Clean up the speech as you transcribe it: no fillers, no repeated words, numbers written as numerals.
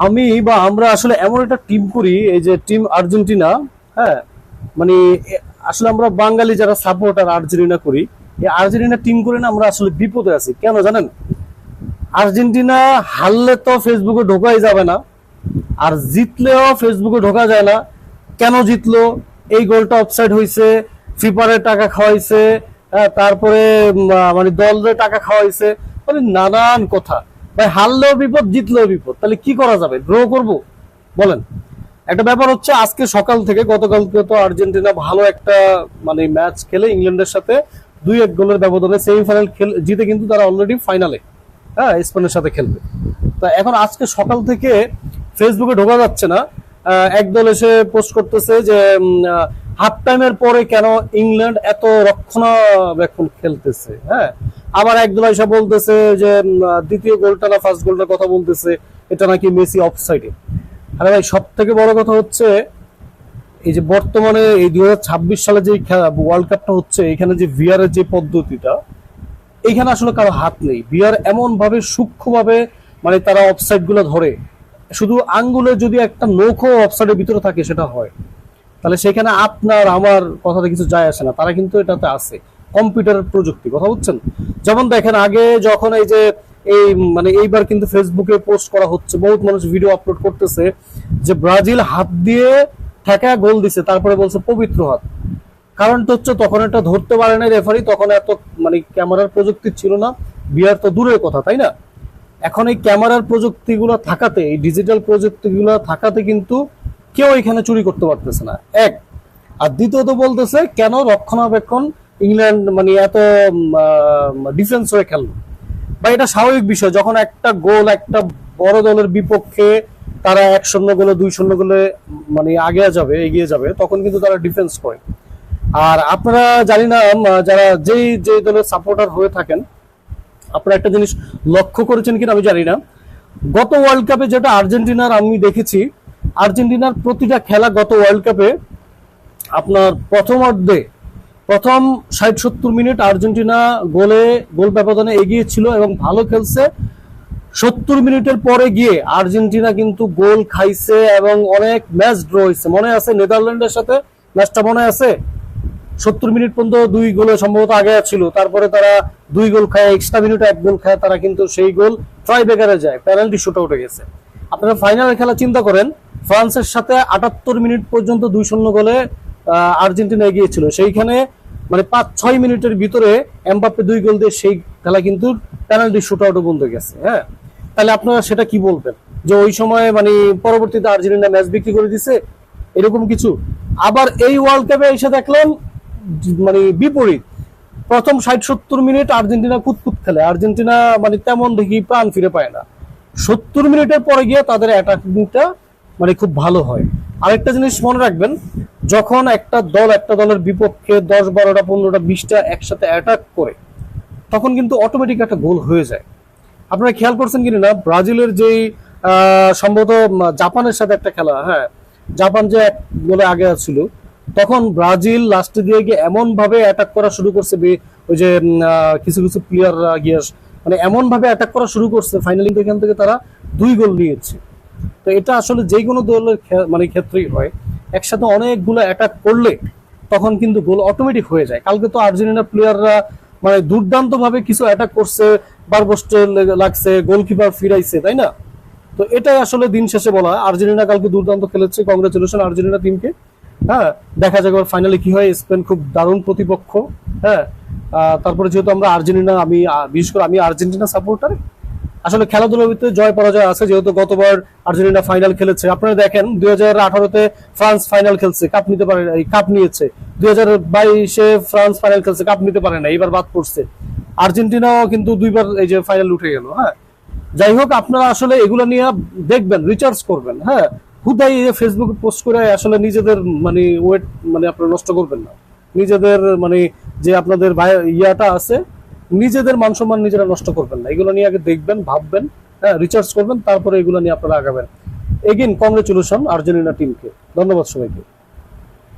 আমি বা আমরা আসলে এমন একটা টিম করি, এই যে টিম আর্জেন্টিনা। হ্যাঁ, মানে আসলে আমরা বাঙালি যারা সাপোর্টার আর্জেন্টিনা করি, এই আর্জেন্টিনা টিম করে না আমরা আসলে বিপদে আছি। কেন জানেন? আর্জেন্টিনা হারলে তো ফেসবুকে ঢোকাই যাবে না, আর জিতলেও ফেসবুকে ঢোকা যায় না। কেন জিতলো? এই গোলটা অফসাইড হয়েছে, ফিফারের টাকা খাওয়াইছে, তারপরে মানে দলের টাকা খাওয়াইছে, মানে নানান কথা। ভাই হারলেও বিপদ, জিতলেও বিপদ, তাহলে কি করা যাবে? ড্র করব? বলেন। একটা ব্যাপার হচ্ছে, আজকে সকাল থেকে, গতকালকে তো আর্জেন্টিনা ভালো একটা মানে ম্যাচ খেলে ইংল্যান্ডের সাথে 2-1 গোলের ব্যবধানে সেমিফাইনাল জিতে কিন্তু তারা অলরেডি ফাইনালে, হ্যাঁ, স্পেনের সাথে খেলবে। তা এখন আজকে সকাল থেকে ফেসবুকে ঢোকা যাচ্ছে না। একদল এসে পোস্ট করতেছে যে হাফ টাইমের পরে কেন ইংল্যান্ড এত রক্ষণাবেক্ষণ খেলতেছে। হ্যাঁ, আবার একদল এসে বলতেছে যে দ্বিতীয় গোলটা না ফার্স্ট গোলটার কথা বলতেছে, এটা নাকি মেসি অফসাইডে। আরে ভাই, সব থেকে বড় কথা হচ্ছে, এই যে বর্তমানে এই 2026 সালে যে ওয়ার্ল্ড কাপটা হচ্ছে, এখানে যে ভিআর এর যে পদ্ধতিটা, এইখানে আসলে কারো হাত নেই। ভিআর এমন ভাবে সূক্ষ্মভাবে মানে তারা অফসাইড গুলো ধরে, শুধু আঙ্গুলে যদি একটা নখও অফসাইডের ভিতরে থাকে সেটা হয়, তাহলে সেখানে আপনার আমার কথাতে কিছু যায় আসে না। তারা কিন্তু এটাতে আছে কম্পিউটারের প্রযুক্তি, কথা বুঝছেন? যেমন দেখেন, আগে যখন এই যে এই মানে এইবার কিন্তু ফেসবুকে পোস্ট করা হচ্ছে, বহুত মানুষ ভিডিও আপলোড করতেছে যে ব্রাজিল হাত দিয়ে ঠেকা গোল দিছে, তারপরে বলছে পবিত্র হাত। কারণটা হচ্ছে তখন এটা ধরতে পারে না রেফারি, তখন এত মানে ক্যামেরার প্রযুক্তি ছিল না, বিয়ার তো দূরের কথা, তাই না? এখন এই ক্যামেরার প্রযুক্তিগুলো থাকাতে, এই ডিজিটাল প্রযুক্তিগুলো থাকাতে কিন্তু কেউ এখানে চুরি করতে পারতেছে না, এক। আর দ্বিতীয়ত বলতেছে কেন রক্ষণাবেক্ষণ ইংল্যান্ড মানে এত ডিফেন্স হয়ে খেললো। বা এটা স্বাভাবিক বিষয়, যখন একটা গোল একটা বড় দলের বিপক্ষে তারা 1-0 গোলে 2-0 গোলে মানে এগিয়ে যাবে, তখন কিন্তু তারা ডিফেন্স করে। আর আপনারা জানি না, যারা যে দলের সাপোর্টার হয়ে থাকেন, আপনারা একটা জিনিস লক্ষ্য করেছেন কিনা আমি জানি না, গত ওয়ার্ল্ড কাপে যেটা আর্জেন্টিনার আমি দেখেছি, আর্জেন্টিনার প্রতিটা খেলা গত ওয়ার্ল্ড কাপে আপনার প্রথম 60-70 মিনিট আর্জেন্টিনা গোল ব্যবধানে এগিয়ে ছিল এবং ভালো খেলছে। 70 মিনিটের পরে গিয়ে আর্জেন্টিনা কিন্তু গোল খাইছে এবং অনেক ম্যাচ ড্র হয়েছে। মনে আছে নেদারল্যান্ডের সাথে ম্যাচটা? মনে আছে? 70 মিনিট পর্যন্ত 2 গোলে সম্ভবত আগে ছিল, তারপরে তারা 2 গোল খায়, এক্সট্রা মিনিটে 1 গোল খায়, তারা কিন্তু সেই গোল ট্রাই বেকারে যায়, পেনাল্টি শুট আউটে গেছে। আপনারা ফাইনালের খেলা চিন্তা করেন, ফ্রান্সের সাথে 78 মিনিট পর্যন্ত 2-0 গোলে আর্জেন্টিনা এগিয়েছিল, সেইখানে মানে 5-6 মিনিটের ভিতরে এমবাপ্পে 2 গোল দিয়ে সেই খেলা কিন্তু পেনাল্টি শুট আউটে বন্ধ গেছে। হ্যাঁ, তাহলে আপনারা সেটা কি বলবেন, যে ওই সময় মানে পরবর্তীতে আর্জেন্টিনা ম্যাচ বিক্রি করে দিছে, এরকম কিছু? আবার এই ওয়ার্ল্ড কাপে এসে দেখলেন মানে বিপরীত, প্রথম 60-70 মিনিট আর্জেন্টিনা কুতকুত খেলে, আর্জেন্টিনা মানে তেমন দেখি প্রাণ ফিরে পায় না। 70 মিনিটের পরে গিয়ে তাদের অ্যাটাকিংটা মানে খুব ভালো হয়। আরেকটা জিনিস মনে রাখবেন, যখন একটা দলের বিপক্ষে 10-12টা 15টা 20টা একসাথে অ্যাটাক করে, তখন কিন্তু অটোমেটিক একটা গোল হয়ে যায়। আপনারা খেয়াল করছেন কিনা না, ব্রাজিলের যেই সম্ভবত জাপানের সাথে একটা খেলা, হ্যাঁ, জাপান যে 1 গোলে আগে ছিল, তখন ব্রাজিল লাস্টে দিয়ে গিয়ে এমন ভাবে অ্যাটাক করা শুরু করছে, ওই যে কিছু কিছু প্লেয়াররা গিয়ে মানে এমন ভাবে অ্যাটাক করা শুরু করছে, ফাইনালি এখান থেকে তারা 2 গোল নিয়েছে। তো এটা আসলে যে কোনো দলের মানে ক্ষেত্রেই হয়, একসাথে অনেকগুলো অ্যাটাক করলে তখন কিন্তু গোল অটোমেটিক হয়ে যায়। কালকে তো আর্জেন্টিনা প্লেয়াররা মানে দুর্দান্ত ভাবে কিছু অ্যাটাক করছে, বারবোস্টে লাগছে, গোলকিপার ফিরাইছে, তাই না? তো এটাই আসলে দিন শেষে বলা হয়, আর্জেন্টিনা কালকে দুর্দান্ত খেলেছে, কংগ্রেচুলেশন আর্জেন্টিনা টিমকে। হ্যাঁ, দেখা যাক ফাইনালে কি হয়। স্পেন খুব দারুণ প্রতিপক্ষ। হ্যাঁ, তারপরে যেহেতু আমরা আর্জেন্টিনা, আমি বিশেষ করে আমি আর্জেন্টিনা সাপোর্টার, আসলে খেলাধুলার ভিতরে জয় পরাজয় আছে। যেহেতু গতবার আর্জেন্টিনা ফাইনাল খেলেছে, আপনারা দেখেন 2018-তে ফ্রান্স ফাইনাল খেলছে, কাপ নিতে পারে, কাপ নিয়েছে। 2022-এ ফ্রান্স ফাইনাল খেলছে, কাপ নিতে পারে না, এবার বাদ পড়ছে। আর্জেন্টিনাও কিন্তু 2বার এই যে ফাইনাল উঠে গেল। হ্যাঁ, যাই হোক, আপনারা আসলে এগুলো নিয়ে দেখবেন, রিচার্জ করবেন। হ্যাঁ, হুদাই ফেসবুকে পোস্ট করে আসলে নিজেদের মানে ওয়েট মানে আপনারা নষ্ট করবেন না, নিজেদের মানে যে আপনাদের ইয়াটা আছে, নিজেদের মান সম্মান নিজেরা নষ্ট করবেন না। এগুলো নিয়ে আগে দেখবেন, ভাববেন, হ্যাঁ, রিচার্জ করবেন, তারপরে এগুলো নিয়ে আপনারা আগাবেন। এগেইন কংগ্রেচুলেশন আর্জেন্টিনা টিমকে। ধন্যবাদ সবাইকে।